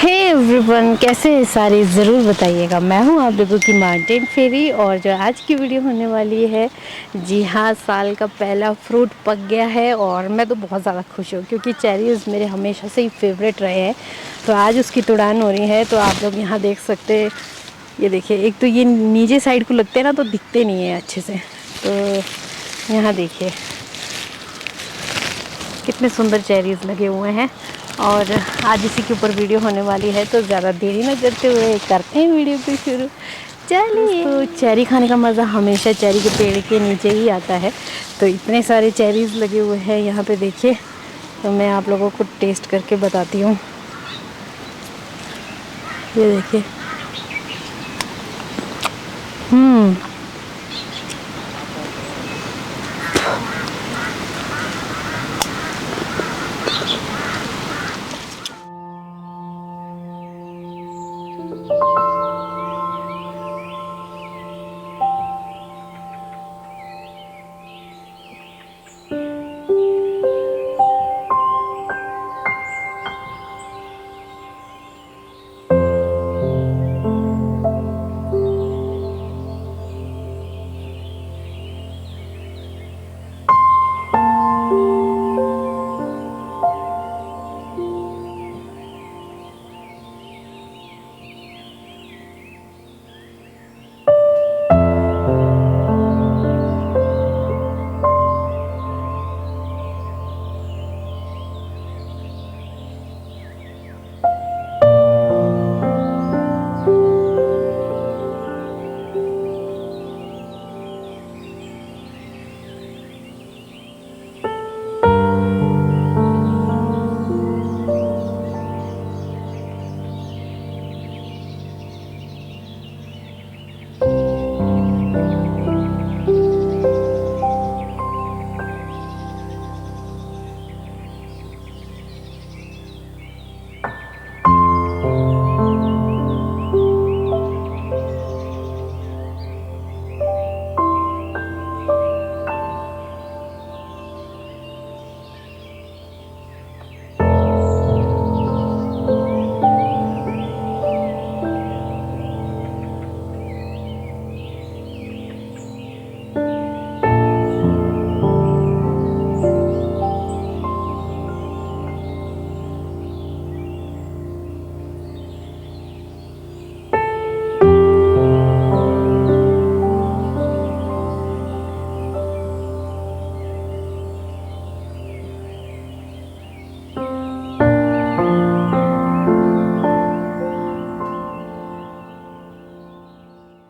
Hey everyone, कैसे हैं सारे ज़रूर बताइएगा। मैं हूं आप लोगों की माउंटेन फेरी और जो आज की वीडियो होने वाली है, जी हाँ, साल का पहला फ्रूट पक गया है और मैं तो बहुत ज़्यादा खुश हूँ क्योंकि चेरीज़ मेरे हमेशा से ही फेवरेट रहे हैं। तो आज उसकी तुड़ान हो रही है। तो आप लोग यहाँ देख सकते हैं, ये देखिए, एक तो ये नीचे साइड को लगते हैं ना तो दिखते नहीं है अच्छे से। तो यहाँ देखिए कितने सुंदर चेरीज़ लगे हुए हैं और आज इसी के ऊपर वीडियो होने वाली है। तो ज़्यादा देरी न करते हुए करते हैं वीडियो को शुरू। चलिए। तो चेरी खाने का मज़ा हमेशा चेरी के पेड़ के नीचे ही आता है। तो इतने सारे चेरीज़ लगे हुए हैं यहाँ पे, देखिए। तो मैं आप लोगों को टेस्ट करके बताती हूँ। ये देखिए,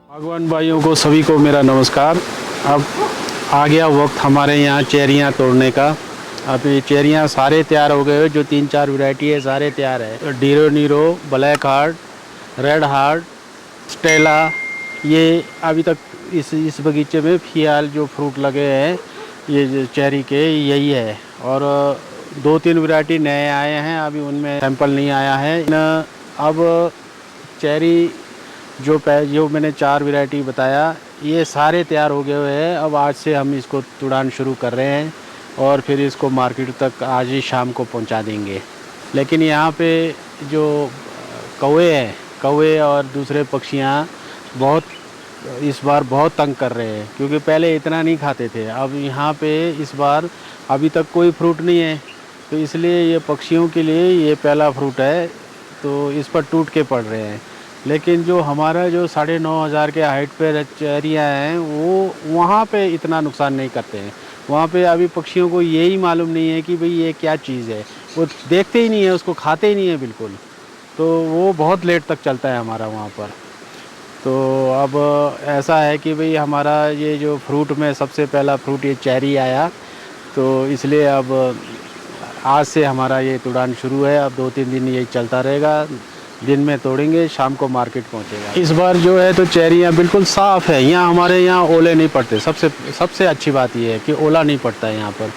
बागवान भाइयों को सभी को मेरा नमस्कार। अब आ गया वक्त हमारे यहाँ चेरियाँ तोड़ने का। अब ये चेरियाँ सारे तैयार हो गए हैं, जो 3-4 वैरायटी है सारे तैयार है। डीरो नीरो, black heart, red heart, Stella, ये अभी तक इस बगीचे में फिलहाल जो फ्रूट लगे हैं ये जो चेरी के यही है। और 2-3 वैरायटी नए आए हैं, अभी उनमें सैंपल नहीं आया है। अब चेरी जो मैंने 4 वैरायटी बताया, ये सारे तैयार हो गए हुए हैं। अब आज से हम इसको तुड़ान शुरू कर रहे हैं और फिर इसको मार्केट तक आज ही शाम को पहुंचा देंगे। लेकिन यहाँ पे जो कौवे और दूसरे पक्षियाँ इस बार बहुत तंग कर रहे हैं, क्योंकि पहले इतना नहीं खाते थे। अब यहाँ पे इस बार अभी तक कोई फ्रूट नहीं है, तो इसलिए ये पक्षियों के लिए ये पहला फ्रूट है, तो इस पर टूट के पड़ रहे हैं। लेकिन जो हमारा जो 9,500 के हाइट पे चेरियाँ हैं, वो वहाँ पे इतना नुकसान नहीं करते हैं। वहाँ पे अभी पक्षियों को यही मालूम नहीं है कि भाई ये क्या चीज़ है, वो देखते ही नहीं है, उसको खाते ही नहीं है बिल्कुल। तो वो बहुत लेट तक चलता है हमारा वहाँ पर। तो अब ऐसा है कि भाई हमारा ये जो फ्रूट में सबसे पहला फ्रूट ये चेरी आया, तो इसलिए अब आज से हमारा ये तुड़ान शुरू है। अब 2-3 दिन यही चलता रहेगा। दिन में तोड़ेंगे, शाम को मार्केट पहुंचेगा। इस बार जो है तो चेरियाँ बिल्कुल साफ़ है। यहाँ हमारे यहाँ ओले नहीं पड़ते। सबसे अच्छी बात ये है कि ओला नहीं पड़ता है यहाँ पर।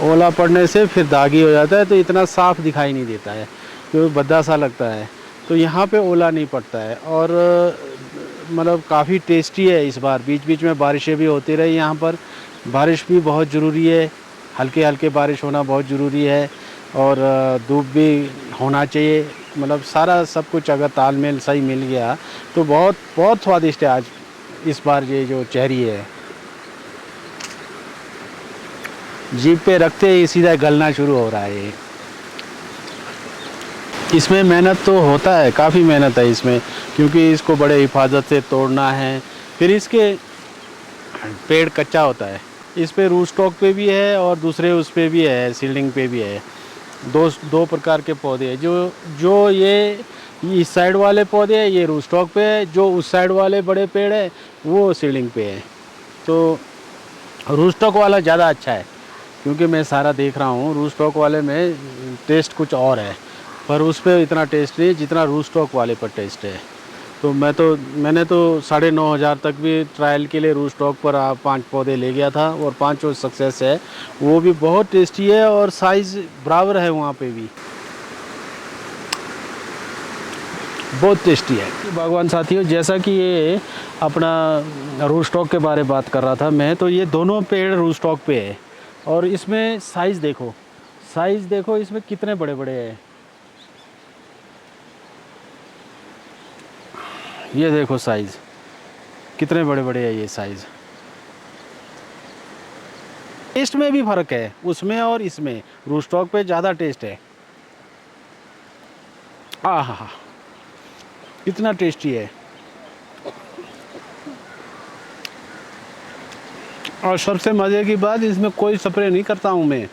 ओला पड़ने से फिर दागी हो जाता है, तो इतना साफ़ दिखाई नहीं देता है, क्योंकि भद्दा सा लगता है। तो यहाँ पे ओला नहीं पड़ता है और मतलब काफ़ी टेस्टी है। इस बार बीच बीच में बारिशें भी होती रही यहाँ पर। बारिश भी बहुत ज़रूरी है, हल्के हल्के बारिश होना बहुत ज़रूरी है। और धूप भी होना चाहिए, मतलब सारा सब कुछ अगर तालमेल सही मिल गया तो बहुत बहुत स्वादिष्ट है आज इस बार ये जो चेरी है। जीभ पे रखते ही सीधा गलना शुरू हो रहा है ये। इसमें मेहनत तो होता है, काफ़ी मेहनत है इसमें, क्योंकि इसको बड़े हिफाजत से तोड़ना है। फिर इसके पेड़ कच्चा होता है, इस पे रूट स्टॉक पे भी है और दूसरे उस पे भी है, सील्डिंग पे भी है। दो दो प्रकार के पौधे हैं। जो जो ये इस साइड वाले पौधे हैं ये रूट स्टॉक पे है, जो उस साइड वाले बड़े पेड़ है वो सील्डिंग पे है। तो रूट स्टॉक वाला ज़्यादा अच्छा है, क्योंकि मैं सारा देख रहा हूँ रूट स्टॉक वाले में टेस्ट कुछ और है, पर उस पर इतना टेस्ट नहीं जितना रूट स्टॉक वाले पर टेस्ट है। तो मैंने तो 9,500 तक भी ट्रायल के लिए रूट स्टॉक पर 5 पौधे ले गया था और 5 सक्सेस है। वो भी बहुत टेस्टी है और साइज़ बराबर है वहाँ पे भी, बहुत टेस्टी है। बागवान साथियों, जैसा कि ये अपना रूट स्टॉक के बारे में बात कर रहा था मैं, तो ये दोनों पेड़ रूट स्टॉक पे है और इसमें साइज़ देखो इसमें कितने बड़े बड़े हैं। ये देखो साइज़ कितने बड़े बड़े है ये साइज़। टेस्ट में भी फ़र्क है उसमें और इसमें, रूट स्टॉक पे ज़्यादा टेस्ट है। आहा, इतना टेस्टी है। और सबसे मज़े की बात, इसमें कोई स्प्रे नहीं करता हूँ मैं,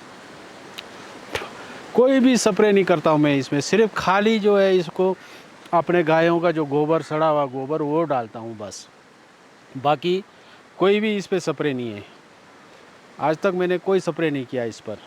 कोई भी स्प्रे नहीं करता हूँ मैं इसमें। सिर्फ खाली जो है इसको अपने गायों का जो गोबर, सड़ा हुआ गोबर, वो डालता हूँ बस। बाकी कोई भी इस पे स्प्रे नहीं है, आज तक मैंने कोई स्प्रे नहीं किया इस पर।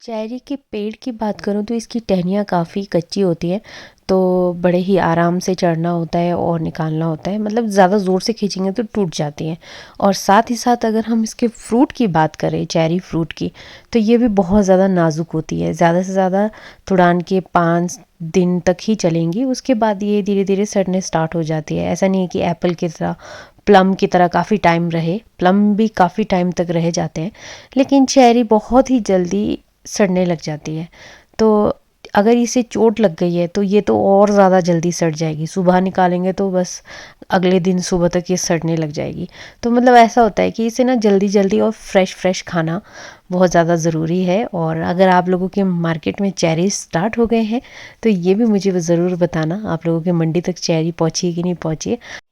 चेरी के पेड़ की बात करूँ तो इसकी टहनियाँ काफ़ी कच्ची होती हैं, तो बड़े ही आराम से चढ़ना होता है और निकालना होता है, मतलब ज़्यादा ज़ोर से खींचेंगे तो टूट जाती हैं। और साथ ही साथ अगर हम इसके फ्रूट की बात करें, चेरी फ्रूट की, तो ये भी बहुत ज़्यादा नाजुक होती है। ज़्यादा से ज़्यादा तुड़ान के 5 दिन तक ही चलेंगी, उसके बाद ये धीरे धीरे सड़ने स्टार्ट हो जाती है। ऐसा नहीं है कि एप्पल की तरह, प्लम की तरह काफ़ी टाइम रहे, प्लम भी काफ़ी टाइम तक रह जाते हैं, लेकिन चेरी बहुत ही जल्दी सड़ने लग जाती है। तो अगर इसे चोट लग गई है तो ये तो और ज़्यादा जल्दी सड़ जाएगी, सुबह निकालेंगे तो बस अगले दिन सुबह तक ये सड़ने लग जाएगी। तो मतलब ऐसा होता है कि इसे ना जल्दी जल्दी और फ्रेश फ्रेश खाना बहुत ज़्यादा ज़रूरी है। और अगर आप लोगों के मार्केट में चेरी स्टार्ट हो गए हैं तो ये भी मुझे ज़रूर बताना, आप लोगों के मंडी तक चेरी पहुँची है कि नहीं पहुँची है।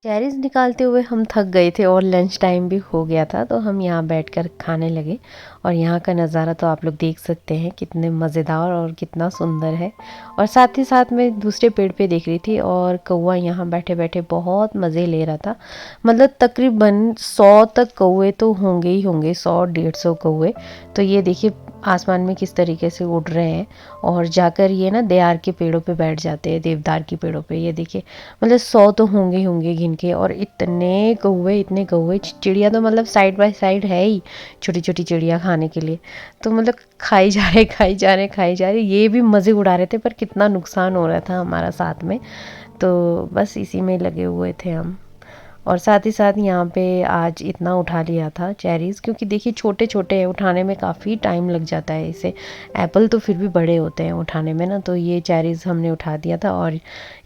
चेरीज़ निकालते हुए हम थक गए थे और लंच टाइम भी हो गया था, तो हम यहाँ बैठकर खाने लगे। और यहाँ का नज़ारा तो आप लोग देख सकते हैं कितने मज़ेदार और कितना सुंदर है। और साथ ही साथ मैं दूसरे पेड़ पे देख रही थी और कौवा यहाँ बैठे बैठे बहुत मज़े ले रहा था। मतलब तकरीबन 100 तक कौवे तो होंगे ही होंगे, 100-150 कौवे। तो ये देखिए आसमान में किस तरीके से उड़ रहे हैं और जाकर ये ना देयार के पेड़ों पे बैठ जाते हैं, देवदार के पेड़ों पे। ये देखिए मतलब 100 तो होंगे ही होंगे गिन के। और इतने कौवे, चिड़िया तो मतलब साइड बाय साइड है ही, छोटी छोटी चिड़िया खाने के लिए। तो मतलब खाई जा रहे, ये भी मज़े उड़ा रहे थे, पर कितना नुकसान हो रहा था हमारा साथ में। तो बस इसी में लगे हुए थे हम। और साथ ही साथ यहाँ पे आज इतना उठा लिया था चेरीज़, क्योंकि देखिए छोटे छोटे हैं, उठाने में काफ़ी टाइम लग जाता है इसे। एप्पल तो फिर भी बड़े होते हैं उठाने में ना, तो ये चेरीज़ हमने उठा दिया था और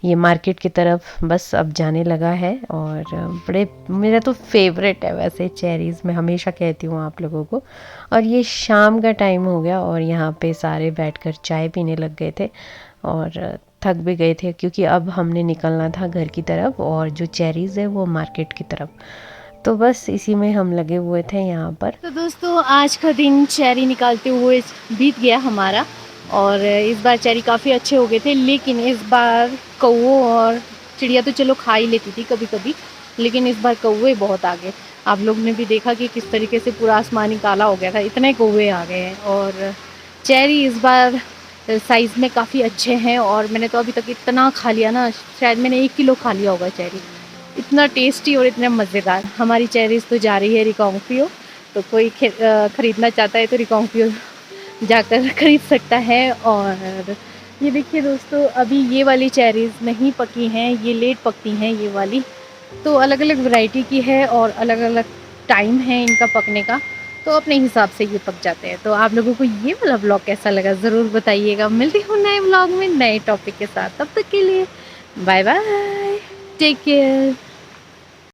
ये मार्केट की तरफ बस अब जाने लगा है। और बड़े मेरा तो फेवरेट है वैसे चेरीज़, मैं हमेशा कहती हूँ आप लोगों को। और ये शाम का टाइम हो गया और यहाँ पे सारे बैठकर चाय पीने लग गए थे और थक भी गए थे, क्योंकि अब हमने निकलना था घर की तरफ और जो चेरीज़ है वो मार्केट की तरफ। तो बस इसी में हम लगे हुए थे यहाँ पर। तो दोस्तों आज का दिन चेरी निकालते हुए बीत गया हमारा। और इस बार चेरी काफ़ी अच्छे हो गए थे, लेकिन इस बार कौवों और चिड़िया तो चलो खा ही लेती थी कभी कभी, लेकिन इस बार कौवे बहुत आ गए। आप लोग ने भी देखा कि किस तरीके से पूरा आसमानी काला हो गया था, इतने कौवे आ गए हैं। और चेरी इस बार साइज़ में काफ़ी अच्छे हैं और मैंने तो अभी तक इतना खा लिया ना, शायद मैंने 1 किलो खा लिया होगा चेरी। इतना टेस्टी और इतना मज़ेदार। हमारी चेरीज़ तो जा रही है रिकांगपिओ, तो कोई ख़रीदना चाहता है तो रिकांगपिओ जाकर ख़रीद सकता है। और ये देखिए दोस्तों, अभी ये वाली चेरीज़ नहीं पकी हैं, ये लेट पकती हैं ये वाली। तो अलग अलग वैरायटी की है और अलग अलग टाइम है इनका पकने का, तो अपने हिसाब से ये पक जाते हैं। तो आप लोगों को ये वाला ब्लॉग कैसा लगा ज़रूर बताइएगा। मिलती हूँ नए ब्लॉग में नए टॉपिक के साथ, तब तक के लिए बाय बाय, टेक केयर।